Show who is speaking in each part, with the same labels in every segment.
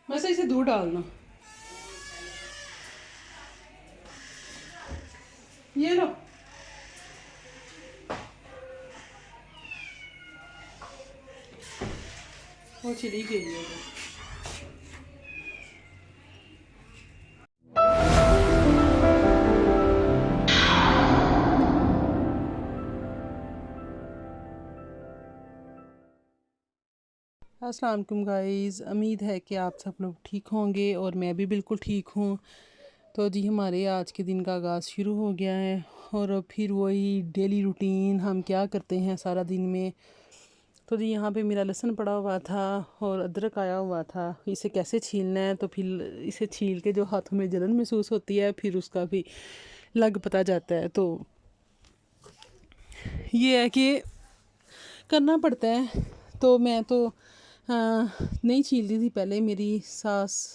Speaker 1: बस इसे दूध डालना। ये लो। वो चली गई है। अस्सलाम वालेकुम गाइस, उम्मीद है कि आप सब लोग ठीक होंगे और मैं भी बिल्कुल ठीक हूँ। तो जी हमारे आज के दिन का आगाज़ शुरू हो गया है और फिर वही डेली रूटीन, हम क्या करते हैं सारा दिन में। तो जी यहाँ पे मेरा लहसुन पड़ा हुआ था और अदरक आया हुआ था, इसे कैसे छीलना है। तो फिर इसे छील के जो हाथों में जलन महसूस होती है फिर उसका भी लग पता जाता है। तो ये है कि करना पड़ता है। तो मैं तो नहीं छीलती थी पहले। मेरी सास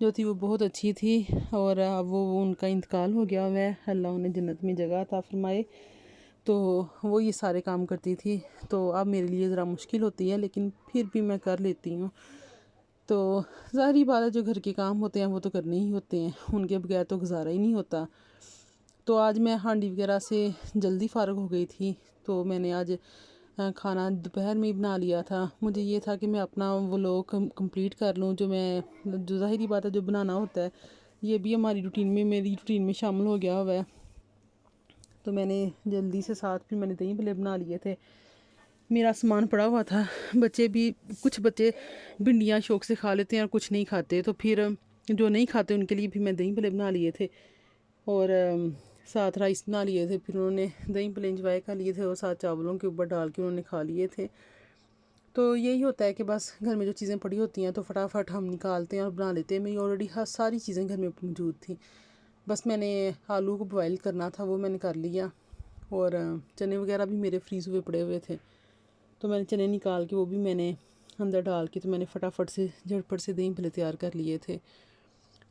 Speaker 1: जो थी वो बहुत अच्छी थी और अब वो उनका इंतकाल हो गया हुआ है, अल्लाह उन्हें जन्नत में जगह अता फरमाए। तो वो ये सारे काम करती थी, तो अब मेरे लिए ज़रा मुश्किल होती है, लेकिन फिर भी मैं कर लेती हूँ। तो ज़ाहिरी बात है, जो घर के काम होते हैं वो तो करने ही होते हैं, उनके बगैर तो गुजारा ही नहीं होता। तो आज मैं हांडी वगैरह से जल्दी फ़ारग हो गई थी, तो मैंने आज खाना दोपहर में ही बना लिया था। मुझे ये था कि मैं अपना वो लोग कंप्लीट कर लूँ, जो ज़ाहिरी बात है जो बनाना होता है, ये भी हमारी रूटीन में, मेरी रूटीन में शामिल हो गया हुआ है। तो मैंने जल्दी से साथ फिर मैंने दही भल्ले बना लिए थे। मेरा सामान पड़ा हुआ था, बच्चे भी, कुछ बच्चे भिंडियाँ शौक से खा लेते हैं और कुछ नहीं खाते, तो फिर जो नहीं खाते उनके लिए भी मैं दही भल्ले बना लिए थे और साथ राइस बना लिए थे। फिर उन्होंने दही भल्ले इंजॉय कर लिए थे और साथ चावलों के ऊपर डाल के उन्होंने खा लिए थे। तो यही होता है कि बस घर में जो चीज़ें पड़ी होती हैं तो फटाफट हम निकालते हैं और बना लेते हैं। मेरी ऑलरेडी हर सारी चीज़ें घर में मौजूद थी, बस मैंने आलू को बॉयल करना था, वो मैंने कर लिया। और चने वगैरह भी मेरे फ्रीज़ हुए पड़े हुए थे, तो मैंने चने निकाल के वो भी मैंने अंदर डाल के, तो मैंने फटाफट से झटपट से दही भल्ले तैयार कर लिए थे।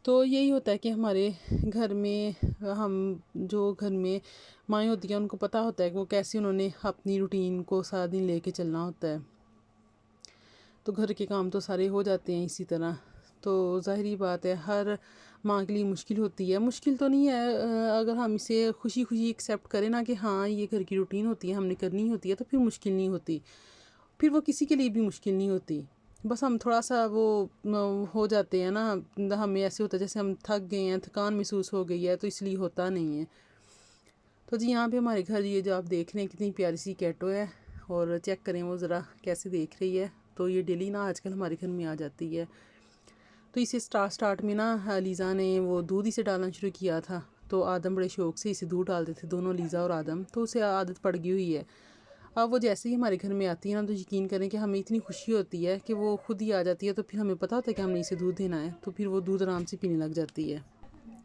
Speaker 1: तो यही होता है कि हमारे घर में, हम जो घर में माएँ होती हैं उनको पता होता है कि वो कैसे उन्होंने अपनी रूटीन को सारा दिन लेके चलना होता है। तो घर के काम तो सारे हो जाते हैं इसी तरह। तो ज़ाहिरी बात है हर माँ के लिए मुश्किल होती है। मुश्किल तो नहीं है, अगर हम इसे खुशी खुशी एक्सेप्ट करें ना कि हाँ ये घर की रूटीन होती है, हमने करनी होती है, तो फिर मुश्किल नहीं होती। फिर वो किसी के लिए भी मुश्किल नहीं होती। बस हम थोड़ा सा वो हो जाते हैं ना, हमें ऐसे होता है जैसे हम थक गए हैं, थकान महसूस हो गई है, तो इसलिए होता नहीं है। तो जी यहाँ पे हमारे घर ये जो आप देख रहे हैं कितनी प्यारी सी कैटो है, और चेक करें वो ज़रा कैसे देख रही है। तो ये डेली ना आजकल हमारे घर में आ जाती है। तो इसे स्टार्ट में ना लीज़ा ने वो दूध इसे डालना शुरू किया था, तो आदम बड़े शौक़ से इसे दूध डालते थे, दोनों लीज़ा और आदम, तो उसे आदत पड़ गई हुई है। अब वो जैसे ही हमारे घर में आती है ना, तो यकीन करें कि हमें इतनी खुशी होती है कि वो खुद ही आ जाती है। तो फिर हमें पता होता है कि हमने इसे दूध देना है, तो फिर वो दूध आराम से पीने लग जाती है।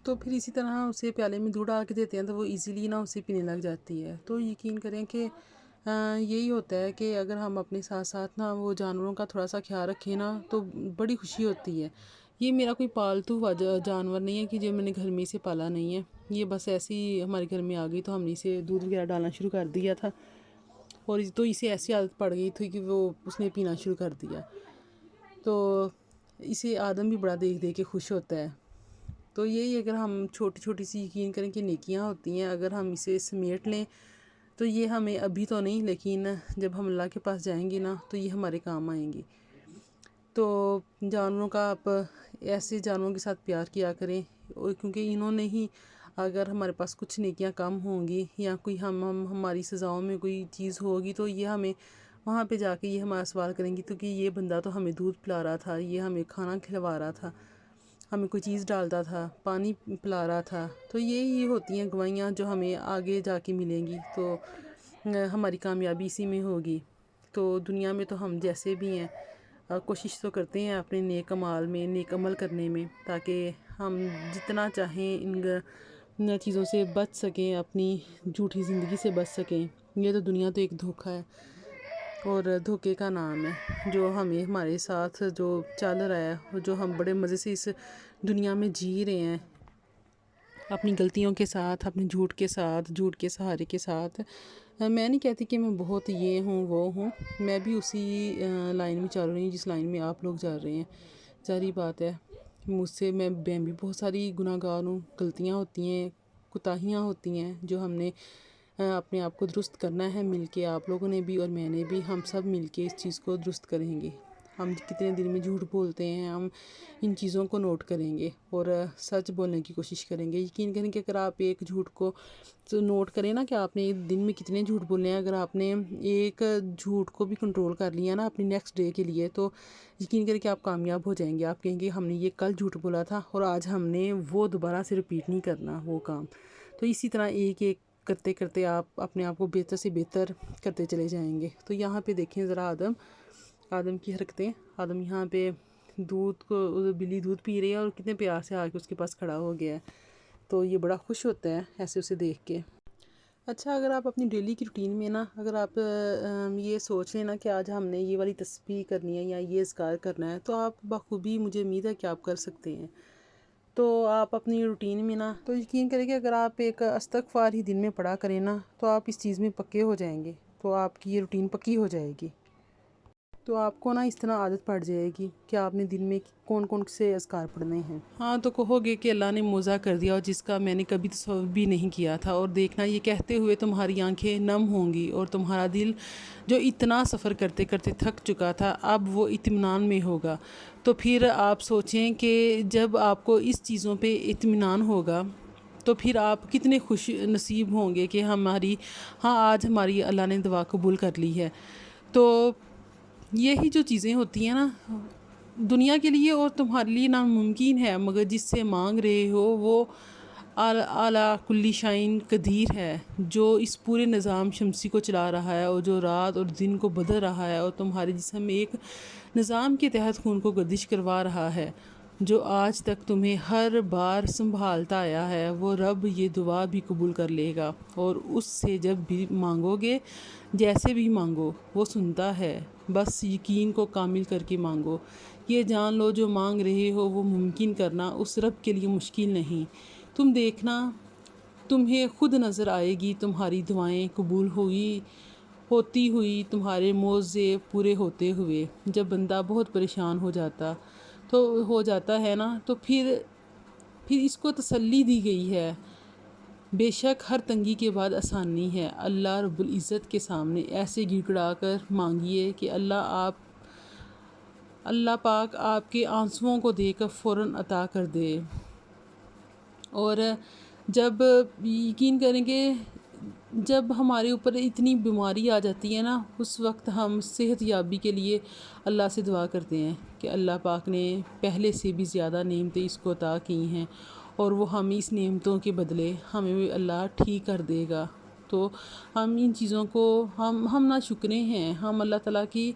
Speaker 1: तो फिर इसी तरह उसे प्याले में दूध डाल के देते हैं, तो वो इजीली ना उसे पीने लग जाती है। तो यकीन करें कि यही होता है कि अगर हम अपने साथ साथ ना वो जानवरों का थोड़ा सा ख्याल रखें ना, तो बड़ी खुशी होती है। ये मेरा कोई पालतू जानवर नहीं है कि जो मैंने घर में इसे पाला नहीं है। ये बस ऐसे ही हमारे घर में आ गई, तो हमने इसे दूध वगैरह डालना शुरू कर दिया था, और तो इसे ऐसी आदत पड़ गई थी कि वो उसने पीना शुरू कर दिया। तो इसे आदम भी बड़ा देख देख के खुश होता है। तो यही, अगर हम छोटी छोटी सी, यकीन करें कि नेकियां होती हैं, अगर हम इसे समेट लें तो ये हमें अभी तो नहीं, लेकिन जब हम अल्लाह के पास जाएंगे ना, तो ये हमारे काम आएंगी। तो जानवरों का आप ऐसे जानवरों के साथ प्यार किया करें, और क्योंकि इन्होंने ही, अगर हमारे पास कुछ नेकियां कम होंगी या कोई हम हमारी सज़ाओं में कोई चीज़ होगी, तो ये हमें वहाँ पे जाके ये हमारा सवाल करेंगी, तो कि ये बंदा तो हमें दूध पिला रहा था, ये हमें खाना खिलवा रहा था, हमें कोई चीज़ डालता था, पानी पिला रहा था। तो ये होती हैं गवाहियाँ जो हमें आगे जाके मिलेंगी। तो हमारी कामयाबी इसी में होगी। तो दुनिया में तो हम जैसे भी हैं, कोशिश तो करते हैं अपने नेक अमाल में, नेक अमल करने में, ताकि हम जितना चाहें इन चीज़ों से बच सकें, अपनी झूठी ज़िंदगी से बच सकें। ये तो दुनिया तो एक धोखा है और धोखे का नाम है, जो हमें हमारे साथ जो चल रहा है, और जो हम बड़े मज़े से इस दुनिया में जी रहे हैं, अपनी गलतियों के साथ, अपने झूठ के साथ, झूठ के सहारे के साथ। मैं नहीं कहती कि मैं बहुत ये हूँ वो हूँ, मैं भी उसी लाइन में चल रही हूँ जिस लाइन में आप लोग चल रहे हैं। ظاہری بات ہے مجھ سے میں بھی بہت ساری گناہ گار ہوں، غلطیاں ہوتی ہیں، کوتاہیاں ہوتی ہیں جو ہم نے اپنے آپ کو درست کرنا ہے، مل کے آپ لوگوں نے بھی اور میں نے بھی، ہم سب مل کے اس چیز کو درست کریں گے۔ ہم کتنے دن میں جھوٹ بولتے ہیں، ہم ان چیزوں کو نوٹ کریں گے اور سچ بولنے کی کوشش کریں گے۔ یقین کریں کہ اگر آپ ایک جھوٹ کو نوٹ کریں نا کہ آپ نے دن میں کتنے جھوٹ بولنے ہیں، اگر آپ نے ایک جھوٹ کو بھی کنٹرول کر لیا نا اپنی نیکسٹ ڈے کے لیے، تو یقین کریں کہ آپ کامیاب ہو جائیں گے۔ آپ کہیں گے ہم نے یہ کل جھوٹ بولا تھا اور آج ہم نے وہ دوبارہ سے رپیٹ نہیں کرنا وہ کام۔ تو اسی طرح ایک ایک کرتے کرتے آپ اپنے آپ کو بہتر سے بہتر کرتے چلے جائیں گے۔ تو یہاں پہ دیکھیں ذرا آدم کی حرکتیں۔ آدم یہاں پہ بلی دودھ پی رہی ہے اور کتنے پیار سے آ کے اس کے پاس کھڑا ہو گیا ہے، تو یہ بڑا خوش ہوتا ہے ایسے اسے دیکھ کے۔ اچھا، اگر آپ اپنی ڈیلی کی روٹین میں نا اگر آپ یہ سوچ لیں نا کہ آج ہم نے یہ والی تسبیح کرنی ہے یا یہ اذکار کرنا ہے، تو آپ بخوبی مجھے امید ہے کہ آپ کر سکتے ہیں۔ تو آپ اپنی روٹین میں نا تو یقین کریں کہ اگر آپ ایک استغفار ہی دن میں پڑھا کریں نا تو آپ اس چیز میں پکے ہو جائیں گے، تو آپ کی یہ روٹین پکی ہو جائے گی۔ تو آپ کو نا اس طرح عادت پڑ جائے گی کہ آپ نے دن میں کون کون سے اذکار پڑھنے ہیں۔ ہاں، تو کہو گے کہ اللہ نے موزہ کر دیا اور جس کا میں نے کبھی تصور بھی نہیں کیا تھا، اور دیکھنا یہ کہتے ہوئے تمہاری آنکھیں نم ہوں گی اور تمہارا دل جو اتنا سفر کرتے کرتے تھک چکا تھا اب وہ اطمینان میں ہوگا۔ تو پھر آپ سوچیں کہ جب آپ کو اس چیزوں پہ اطمینان ہوگا تو پھر آپ کتنے خوش نصیب ہوں گے کہ آج ہماری اللہ نے دعا قبول کر لی ہے۔ تو یہی جو چیزیں ہوتی ہیں نا دنیا کے لیے اور تمہارے لیے ناممکن ہے، مگر جس سے مانگ رہے ہو وہ اعلیٰ کلی شائن قدیر ہے، جو اس پورے نظام شمسی کو چلا رہا ہے اور جو رات اور دن کو بدل رہا ہے اور تمہارے جسم میں ایک نظام کے تحت خون کو گردش کروا رہا ہے، جو آج تک تمہیں ہر بار سنبھالتا آیا ہے۔ وہ رب یہ دعا بھی قبول کر لے گا اور اس سے جب بھی مانگو گے جیسے بھی مانگو وہ سنتا ہے، بس یقین کو کامل کر کے مانگو۔ یہ جان لو جو مانگ رہے ہو وہ ممکن کرنا اس رب کے لیے مشکل نہیں۔ تم دیکھنا تمہیں خود نظر آئے گی تمہاری دعائیں قبول ہوتی ہوئی، تمہارے موضوع پورے ہوتے ہوئے۔ جب بندہ بہت پریشان ہو جاتا ہے نا تو پھر اس کو تسلی دی گئی ہے، بے شک ہر تنگی کے بعد آسانی ہے۔ اللہ رب العزت کے سامنے ایسے گڑ گڑا کر مانگیے کہ اللہ پاک آپ کے آنسوؤں کو دیکھ کر فوراً عطا کر دے۔ اور جب یقین کریں کہ جب ہمارے اوپر اتنی بیماری آ جاتی ہے نا اس وقت ہم صحت یابی کے لیے اللہ سے دعا کرتے ہیں کہ اللہ پاک نے پہلے سے بھی زیادہ نعمتیں اس کو عطا کی ہیں اور وہ ہمیں اس نعمتوں کے بدلے ہمیں اللہ ٹھیک کر دے گا۔ تو ہم ان چیزوں کو ہم نہ شکرے ہیں، ہم اللہ تعالیٰ کی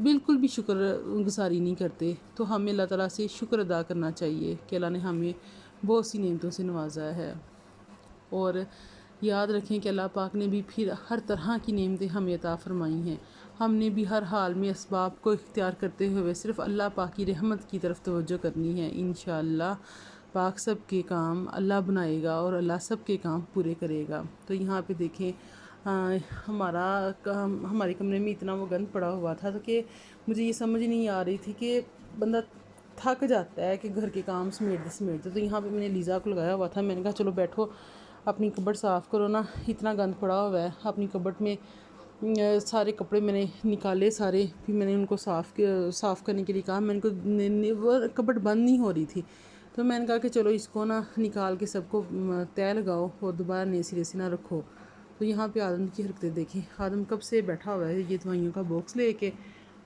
Speaker 1: بالکل بھی شکر گزاری نہیں کرتے۔ تو ہمیں اللہ تعالیٰ سے شکر ادا کرنا چاہیے کہ اللہ نے ہمیں بہت سی نعمتوں سے نوازا ہے، اور یاد رکھیں کہ اللہ پاک نے بھی پھر ہر طرح کی نعمتیں ہمیں عطا فرمائی ہیں۔ ہم نے بھی ہر حال میں اسباب کو اختیار کرتے ہوئے صرف اللہ پاک کی رحمت کی طرف توجہ کرنی ہے۔ انشاءاللہ پاک سب کے کام اللہ بنائے گا اور اللہ سب کے کام پورے کرے گا۔ تو یہاں پہ دیکھیں ہمارے کمرے میں اتنا وہ گند پڑا ہوا تھا کہ مجھے یہ سمجھ نہیں آ رہی تھی کہ بندہ تھک جاتا ہے کہ گھر کے کام سمیٹتے تو یہاں پہ میں نے لیزا کو لگایا ہوا تھا، میں نے کہا چلو بیٹھو اپنی کبٹ صاف کرو نا، اتنا گند پڑا ہوا ہے اپنی کبٹ میں۔ سارے کپڑے میں نے نکالے سارے، پھر میں نے ان کو صاف کرنے کے لیے کہا، میں ان کو وہ کبٹ بند نہیں ہو رہی تھی، تو میں نے کہا کہ چلو اس کو نا نکال کے سب کو طے لگاؤ اور دوبارہ نئے سرے سے نہ رکھو۔ تو یہاں پہ آدم کی حرکتیں دیکھیں، آدم کب سے بیٹھا ہوا ہے یہ دوائیوں کا باکس لے کے،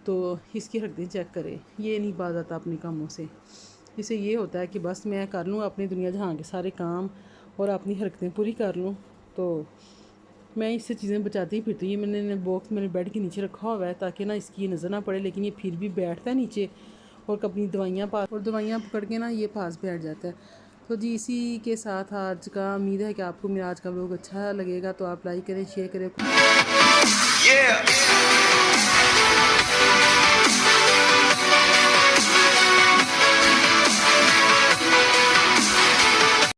Speaker 1: تو اس کی حرکتیں چیک کرے، یہ نہیں باز آتا اپنے کاموں سے۔ اسے یہ ہوتا ہے کہ بس میں کر لوں اپنی دنیا جہاں کے سارے کام اور اپنی حرکتیں پوری کر لوں، تو میں اس سے چیزیں بچاتی ہی پھرتی ہوں۔ میں نے باکس میں نے بیڈ کے نیچے رکھا ہوا ہے تاکہ نا اس کی نظر نہ پڑے، لیکن یہ پھر بھی بیٹھتا ہے نیچے اور اپنی دوائیاں پکڑ کے نا یہ پاس بیٹھ جاتا ہے۔ تو جی اسی کے ساتھ آج کا امید ہے کہ آپ کو میرا آج کا ولاگ اچھا لگے گا، تو آپ لائک کریں، شیئر کریں۔